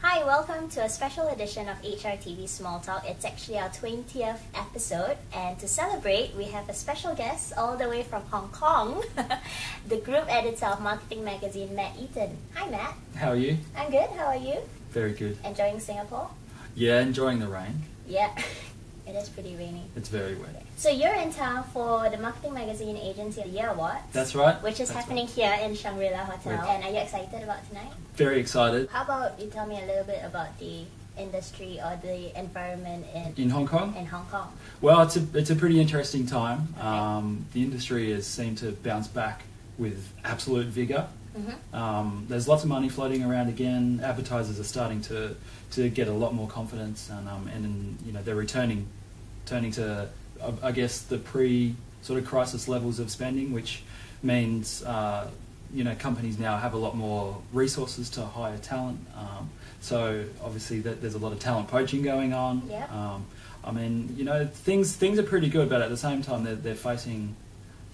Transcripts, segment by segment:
Hi, welcome to a special edition of HRTV Small Talk. It's actually our 20th episode, and to celebrate, we have a special guest all the way from Hong Kong, the group editor of marketing magazine, Matt Eaton. Hi, Matt. How are you? I'm good. How are you? Very good. Enjoying Singapore? Yeah, enjoying the rain. Yeah, it is pretty rainy. It's very wet. So you're in town for the Marketing Magazine Agency of the Year Awards. That's right. Which is happening here in Shangri-La Hotel. And are you excited about tonight? Very excited. How about you tell me a little bit about the industry or the environment in Hong Kong? In Hong Kong. Well, it's a pretty interesting time. Okay. The industry has seemed to bounce back with absolute vigour. Mm-hmm. There's lots of money floating around again. Advertisers are starting to get a lot more confidence, and you know, they're turning to I guess the pre sort of crisis levels of spending, which means you know, companies now have a lot more resources to hire talent. So obviously there's a lot of talent poaching going on. Yeah. I mean, you know, things are pretty good, but at the same time they're facing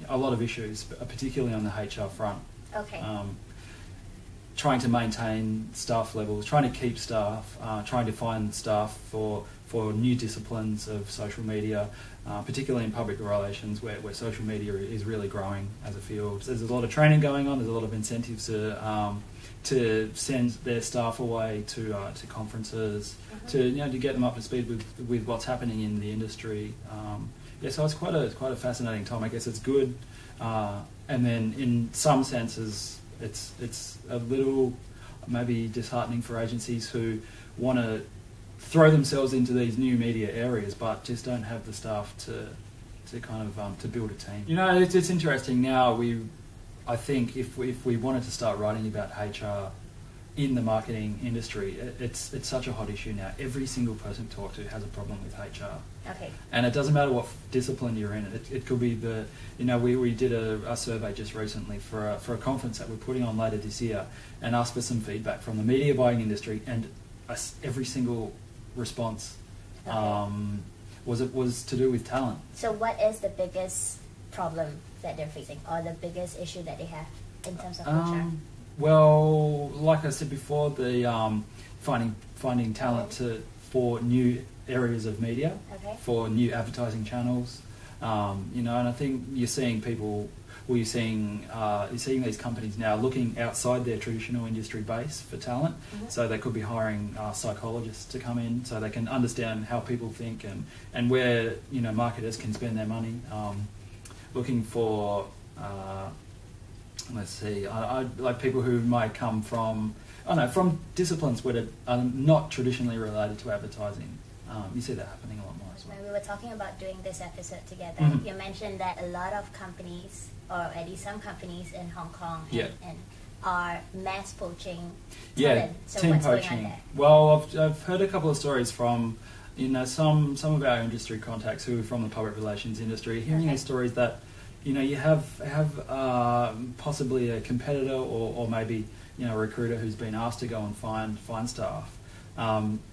a lot of issues, particularly on the HR front. Okay. Trying to maintain staff levels, trying to keep staff, trying to find staff for new disciplines of social media, particularly in public relations, where social media is really growing as a field. There's a lot of training going on. There's a lot of incentives to send their staff away to conferences, to get them up to speed with what's happening in the industry. Yeah, so it's quite a fascinating time. I guess it's good, and then in some senses, it's a little maybe disheartening for agencies who want to throw themselves into these new media areas, but just don't have the staff to kind of to build a team. You know, it's interesting now. I think if we wanted to start writing about HR in the marketing industry, it's such a hot issue now. Every single person we talk to has a problem with HR. Okay. And it doesn't matter what discipline you're in. It could be we did a survey just recently for a conference that we're putting on later this year, and asked for some feedback from the media buying industry, and every single response was to do with talent. So what is the biggest problem that they're facing, or the biggest issue that they have in terms of HR? Well, like I said before, the finding talent for new areas of media, for new advertising channels, you know, and I think you're seeing you're seeing these companies now looking outside their traditional industry base for talent. So they could be hiring psychologists to come in, so they can understand how people think and where, you know, marketers can spend their money. Looking for let's see, I like people who might come from disciplines where are not traditionally related to advertising. You see that happening a lot more as well. When we were talking about doing this episode together, you mentioned that a lot of companies, or at least some companies in Hong Kong, and are mass poaching talent. Yeah, so team what's poaching. Going on there? Well, I've heard a couple of stories from, you know, some of our industry contacts who are from the public relations industry, hearing these stories that, you know, you have possibly a competitor or maybe, you know, a recruiter who's been asked to go and find staff,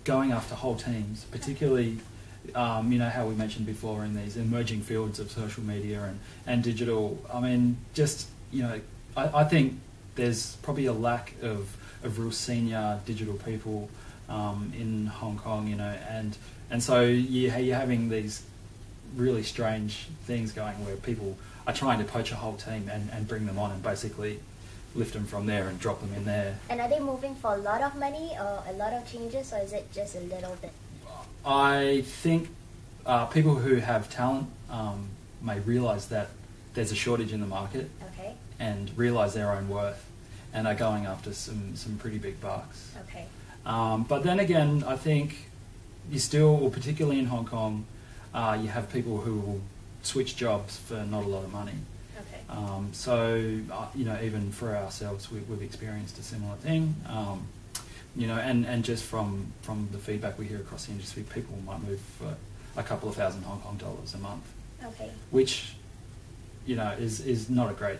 going after whole teams, particularly, you know, how we mentioned before in these emerging fields of social media and digital. I mean, just, you know, I think there's probably a lack of real senior digital people in Hong Kong, you know, and so you're having these really strange things going where people are trying to poach a whole team and bring them on and basically lift them from there and drop them in there. And are they moving for a lot of money or a lot of changes, or is it just a little bit? I think people who have talent may realise that there's a shortage in the market, and realise their own worth, and are going after some pretty big bucks. Okay. But then again, I think you still, or particularly in Hong Kong, you have people who will switch jobs for not a lot of money. Okay. So, you know, even for ourselves, we've experienced a similar thing. You know, and just from the feedback we hear across the industry, people might move for a couple of $1,000 Hong Kong a month. Okay. Which, you know, is not a great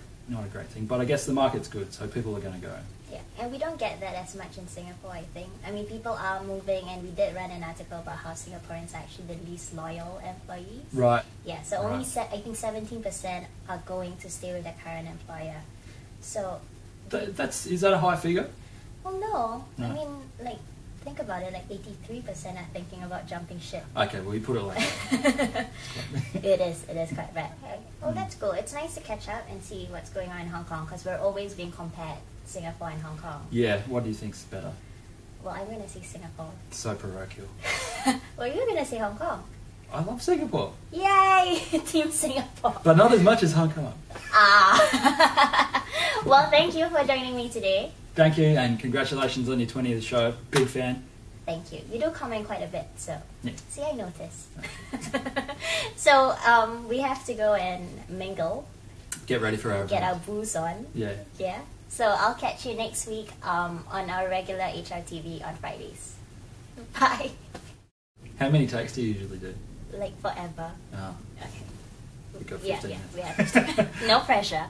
thing. But I guess the market's good, so people are going to go. Yeah, and we don't get that as much in Singapore, I think. I mean, people are moving, and we did run an article about how Singaporeans are actually the least loyal employees. Right. Yeah, so only I think 17% are going to stay with their current employer. So Is that a high figure? Well, no. I mean, like, think about it, like 83% are thinking about jumping ship. Okay, well, you put it like that. It is quite bad. Okay. Well, that's cool. It's nice to catch up and see what's going on in Hong Kong, because we're always being compared, Singapore and Hong Kong. Yeah, what do you think's better? Well, I'm going to say Singapore. So parochial. Well, you're going to say Hong Kong. I love Singapore. Yay! Team Singapore. But not as much as Hong Kong. Ah. Well, thank you for joining me today. Thank you, and congratulations on your 20th show. Big fan. Thank you. You do comment quite a bit, so... Yeah. See, I noticed. So, we have to go and mingle. Get ready for our Get our event. booze on. Yeah. Yeah. So, I'll catch you next week on our regular HRTV on Fridays. Bye. How many takes do you usually do? Like forever. Oh, Okay. we've got Yeah, 15 yeah. minutes. We have 15. No pressure.